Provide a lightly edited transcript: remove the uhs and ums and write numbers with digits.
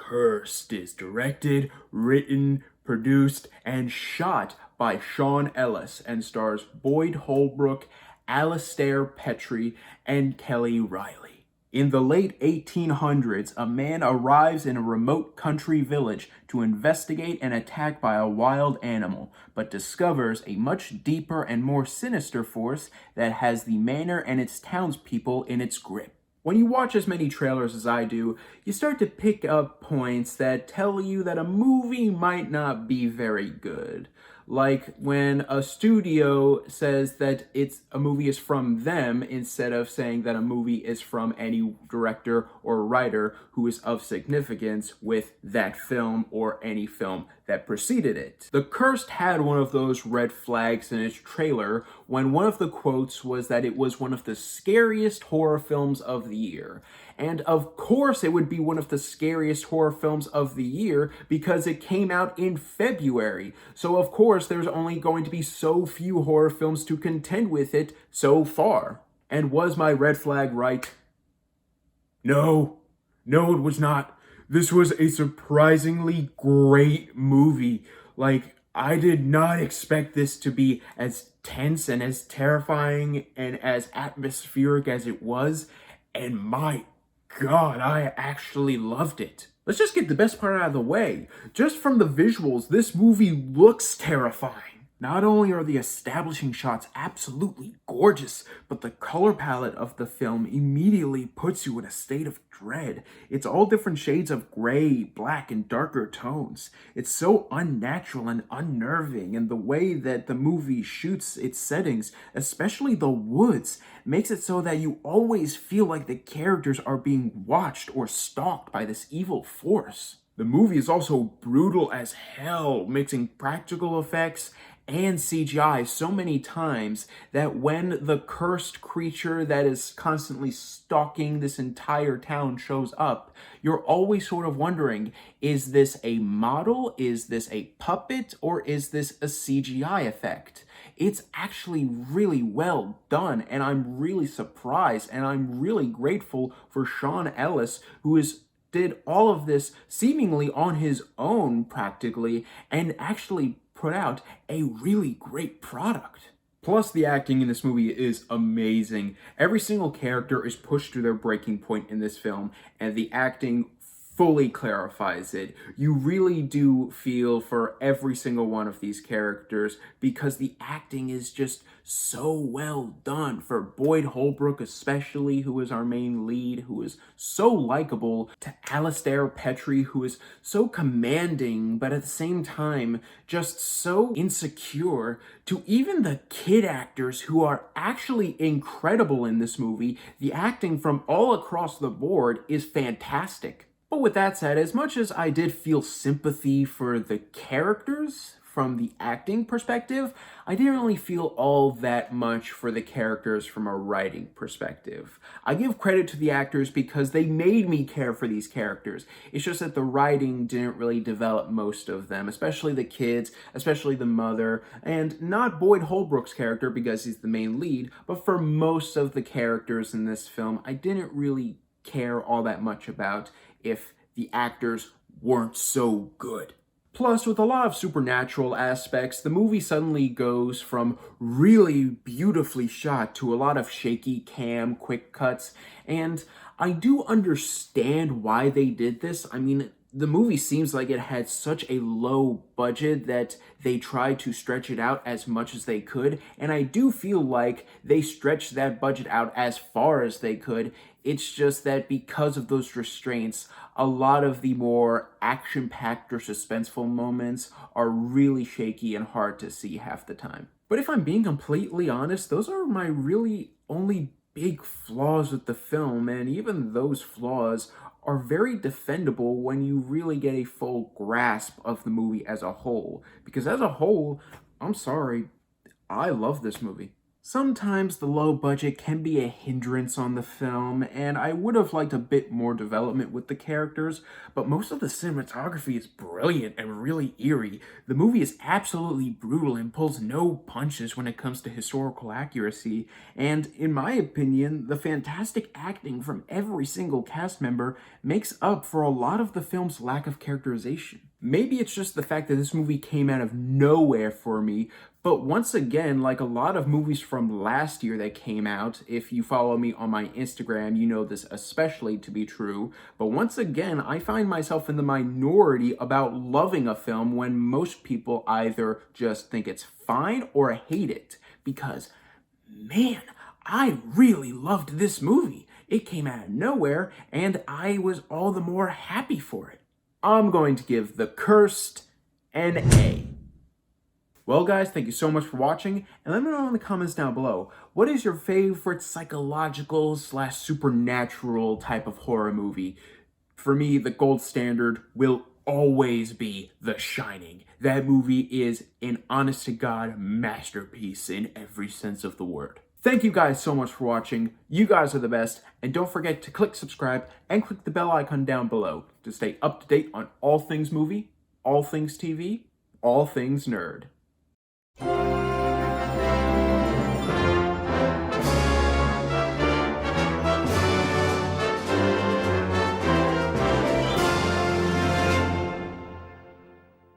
Cursed is directed, written, produced, and shot by Sean Ellis and stars Boyd Holbrook, Alastair Petrie, and Kelly Riley. In the late 1800s, a man arrives in a remote country village to investigate an attack by a wild animal, but discovers a much deeper and more sinister force that has the manor and its townspeople in its grip. When you watch as many trailers as I do, you start to pick up points that tell you that a movie might not be very good. Like when a studio says that a movie is from them instead of saying that a movie is from any director or writer who is of significance with that film or any film that preceded it. The Cursed had one of those red flags in its trailer when one of the quotes was that it was one of the scariest horror films of the year. And of course it would be one of the scariest horror films of the year because it came out in February. So of course there's only going to be so few horror films to contend with it so far. And was my red flag right? No, it was not. This was a surprisingly great movie. I did not expect this to be as tense and as terrifying and as atmospheric as it was. And my God, I actually loved it. Let's just get the best part out of the way. Just from the visuals, this movie looks terrifying. Not only are the establishing shots absolutely gorgeous, but the color palette of the film immediately puts you in a state of dread. It's all different shades of gray, black, and darker tones. It's so unnatural and unnerving, and the way that the movie shoots its settings, especially the woods, makes it so that you always feel like the characters are being watched or stalked by this evil force. The movie is also brutal as hell, mixing practical effects and CGI so many times that when the cursed creature that is constantly stalking this entire town shows up, you're always sort of wondering, is this a model, is this a puppet, or is this a CGI effect? It's actually really well done, and I'm really surprised, and I'm really grateful for Sean Ellis, did all of this seemingly on his own practically, and actually put out a really great product. Plus, the acting in this movie is amazing. Every single character is pushed to their breaking point in this film, and the acting fully clarifies it. You really do feel for every single one of these characters because the acting is just so well done. For Boyd Holbrook especially, who is our main lead, who is so likable, to Alastair Petrie, who is so commanding, but at the same time just so insecure, to even the kid actors who are actually incredible in this movie. The acting from all across the board is fantastic. But with that said, as much as I did feel sympathy for the characters from the acting perspective, I didn't really feel all that much for the characters from a writing perspective. I give credit to the actors because they made me care for these characters. It's just that the writing didn't really develop most of them, especially the kids, especially the mother, and not Boyd Holbrook's character because he's the main lead, but for most of the characters in this film, I didn't really care all that much about if the actors weren't so good. Plus, with a lot of supernatural aspects, the movie suddenly goes from really beautifully shot to a lot of shaky cam, quick cuts, and I do understand why they did this. I mean, the movie seems like it had such a low budget that they tried to stretch it out as much as they could, and I do feel like they stretched that budget out as far as they could. It's just that because of those restraints, a lot of the more action-packed or suspenseful moments are really shaky and hard to see half the time. But if I'm being completely honest, those are my really only big flaws with the film, and even those flaws are very defendable when you really get a full grasp of the movie as a whole. Because as a whole, I'm sorry, I love this movie. Sometimes the low budget can be a hindrance on the film, and I would have liked a bit more development with the characters, but most of the cinematography is brilliant and really eerie. The movie is absolutely brutal and pulls no punches when it comes to historical accuracy, and in my opinion, the fantastic acting from every single cast member makes up for a lot of the film's lack of characterization. Maybe it's just the fact that this movie came out of nowhere for me, but once again, like a lot of movies from last year that came out, if you follow me on my Instagram, you know this especially to be true. But once again, I find myself in the minority about loving a film when most people either just think it's fine or hate it. Because, man, I really loved this movie. It came out of nowhere, and I was all the more happy for it. I'm going to give The Cursed an A. Well, guys, thank you so much for watching, and let me know in the comments down below, what is your favorite psychological / supernatural type of horror movie? For me, the gold standard will always be The Shining. That movie is an honest-to-God masterpiece in every sense of the word. Thank you guys so much for watching. You guys are the best, and don't forget to click subscribe and click the bell icon down below to stay up to date on all things movie, all things TV, all things nerd.